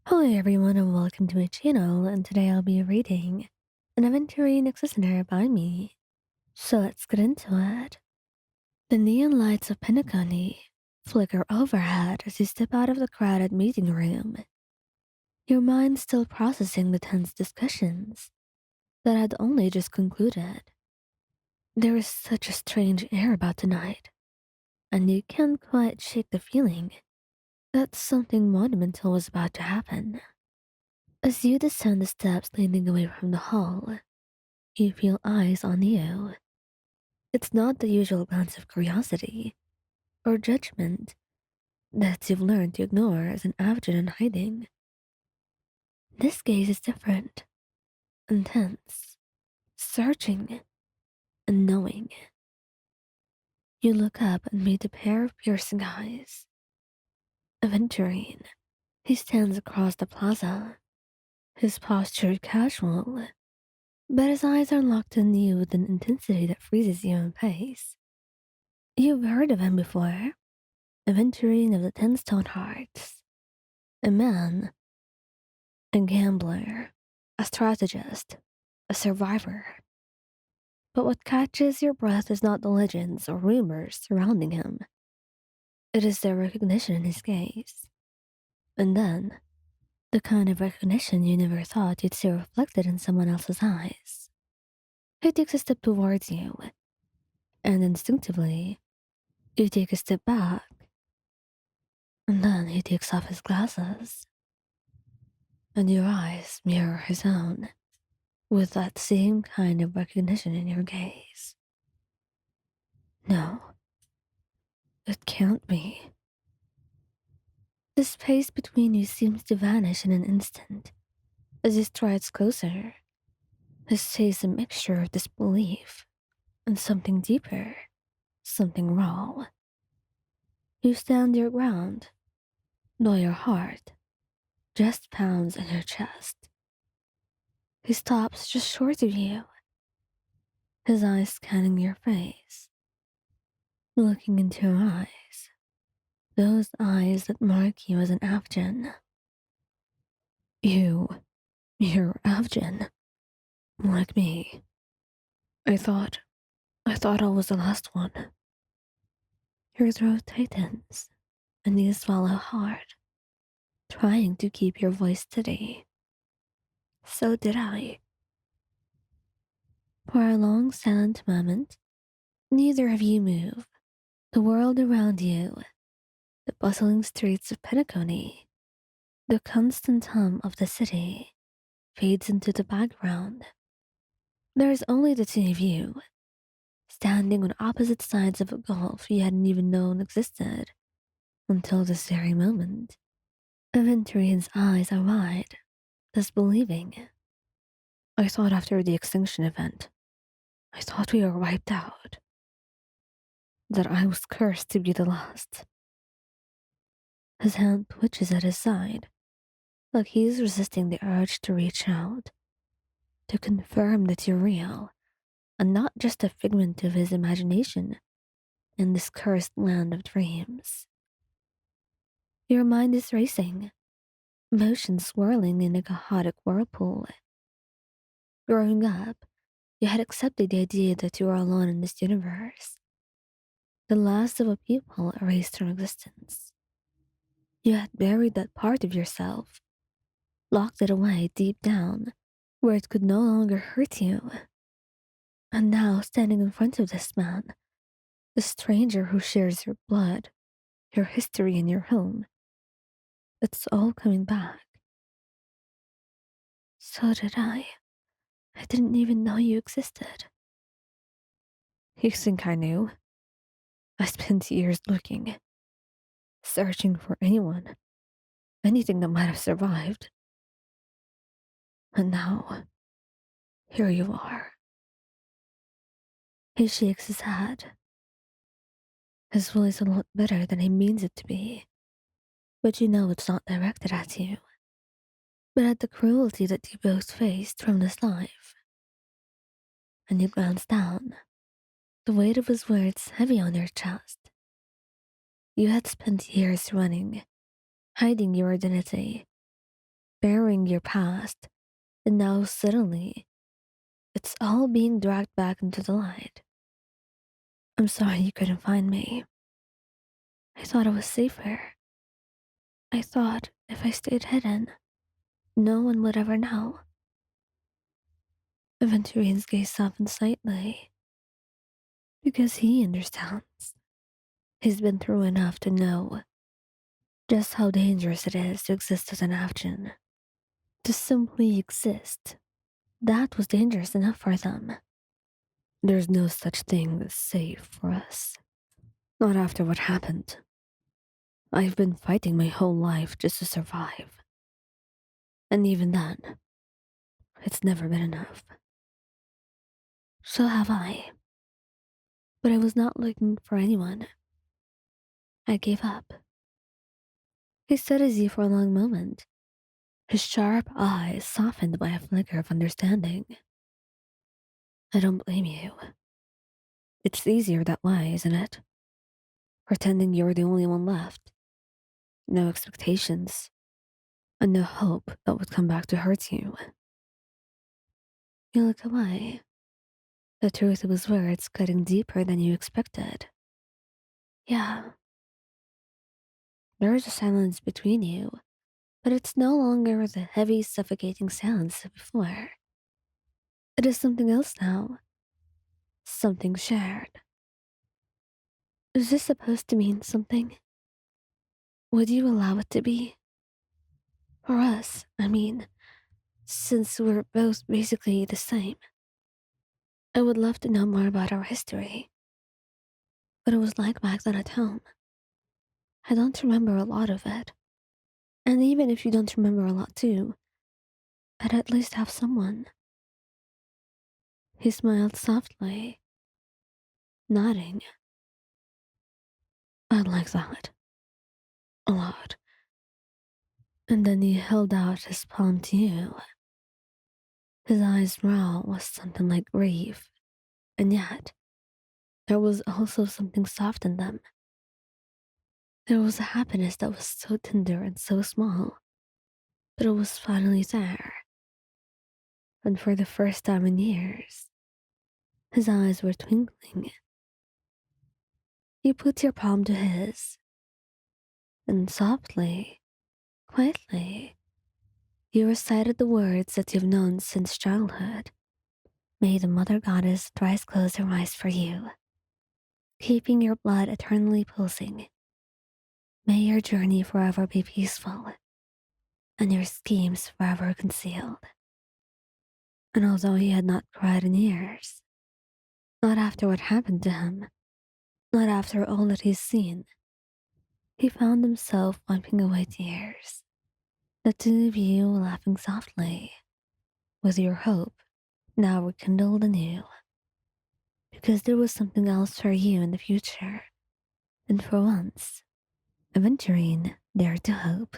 Hello everyone and welcome to my channel, and today I'll be reading an Aventurine Executioner by me. So let's get into it. The neon lights of Penacony flicker overhead as you step out of the crowded meeting room, your mind still processing the tense discussions that had only just concluded. There is such a strange air about tonight, and you can't quite shake the feeling that something monumental was about to happen. As you descend the steps leading away from the hall, you feel eyes on you. It's not the usual glance of curiosity or judgment that you've learned to ignore as an AVGIN in hiding. This gaze is different, intense, searching, and knowing. You look up and meet a pair of piercing eyes. Aventurine. He stands across the plaza, his posture casual, but his eyes are locked on you with an intensity that freezes you in place. You've heard of him before. Aventurine of the Ten Stone Hearts. A man, a gambler, a strategist, a survivor. But what catches your breath is not the legends or rumors surrounding him. It is the recognition in his gaze. And then, the kind of recognition you never thought you'd see reflected in someone else's eyes. He takes a step towards you, and instinctively, you take a step back. And then he takes off his glasses, and your eyes mirror his own, with that same kind of recognition in your gaze. No, it can't be. The space between you seems to vanish in an instant as he strides closer. His face a mixture of disbelief and something deeper, something raw. You stand your ground, though your heart just pounds in your chest. He stops just short of you, his eyes scanning your face, looking into your eyes, those eyes that mark you as an AVGIN. You're AVGIN, like me. I thought I was the last one. Your throat tightens, and you swallow hard, trying to keep your voice steady. So did I. For a long silent moment, neither of you move. The world around you, the bustling streets of Penacony, the constant hum of the city, fades into the background. There is only the two of you, standing on opposite sides of a gulf you hadn't even known existed until this very moment. Aventurine's eyes are wide, disbelieving. I thought after the extinction event, I thought we were wiped out, that I was cursed to be the last. His hand twitches at his side, like he's resisting the urge to reach out, to confirm that you're real, and not just a figment of his imagination in this cursed land of dreams. Your mind is racing, emotions swirling in a chaotic whirlpool. Growing up, you had accepted the idea that you were alone in this universe, the last of a people erased from existence. You had buried that part of yourself, locked it away deep down, where it could no longer hurt you. And now, standing in front of this man, the stranger who shares your blood, your history, and your home, it's all coming back. So did I. I didn't even know you existed. You think I knew? I spent years looking, searching for anyone, anything that might have survived. And now, here you are. He shakes his head. His voice a lot better than he means it to be. But you know it's not directed at you, but at the cruelty that you both faced from this life. And you glance down, the weight of his words heavy on your chest. You had spent years running, hiding your identity, burying your past, and now suddenly, it's all being dragged back into the light. I'm sorry you couldn't find me. I thought it was safer. I thought if I stayed hidden, no one would ever know. Aventurine's gaze softened slightly because he understands. He's been through enough to know just how dangerous it is to exist as an AVGIN. To simply exist. That was dangerous enough for them. There's no such thing as safe for us. Not after what happened. I've been fighting my whole life just to survive. And even then, it's never been enough. So have I. But I was not looking for anyone. I gave up. He stood as if for a long moment, his sharp eyes softened by a flicker of understanding. I don't blame you. It's easier that way, isn't it? Pretending you're the only one left. No expectations, and no hope that would come back to hurt you. You look away. The truth was words cutting deeper than you expected. Yeah, there is a silence between you, but it's no longer the heavy, suffocating silence of before. It is something else now. Something shared. Is this supposed to mean something? Would you allow it to be? For us, I mean, since we're both basically the same. I would love to know more about our history. What it was like back then at home. I don't remember a lot of it. And even if you don't remember a lot too, I'd at least have someone. He smiled softly, nodding. I'd like that. A lot. And then he held out his palm to you. His eyes raw was something like grief, and yet there was also something soft in them. There was a happiness that was so tender and so small, but it was finally there. And for the first time in years, his eyes were twinkling. You put your palm to his, and softly, quietly, you recited the words that you've known since childhood. May the Mother Goddess thrice close her eyes for you, keeping your blood eternally pulsing. May your journey forever be peaceful, and your schemes forever concealed. And although he had not cried in years, not after what happened to him, not after all that he's seen, he found himself wiping away tears. The two of you laughing softly, with your hope now rekindled anew. Because there was something else for you in the future, and for once, Aventurine dared to hope.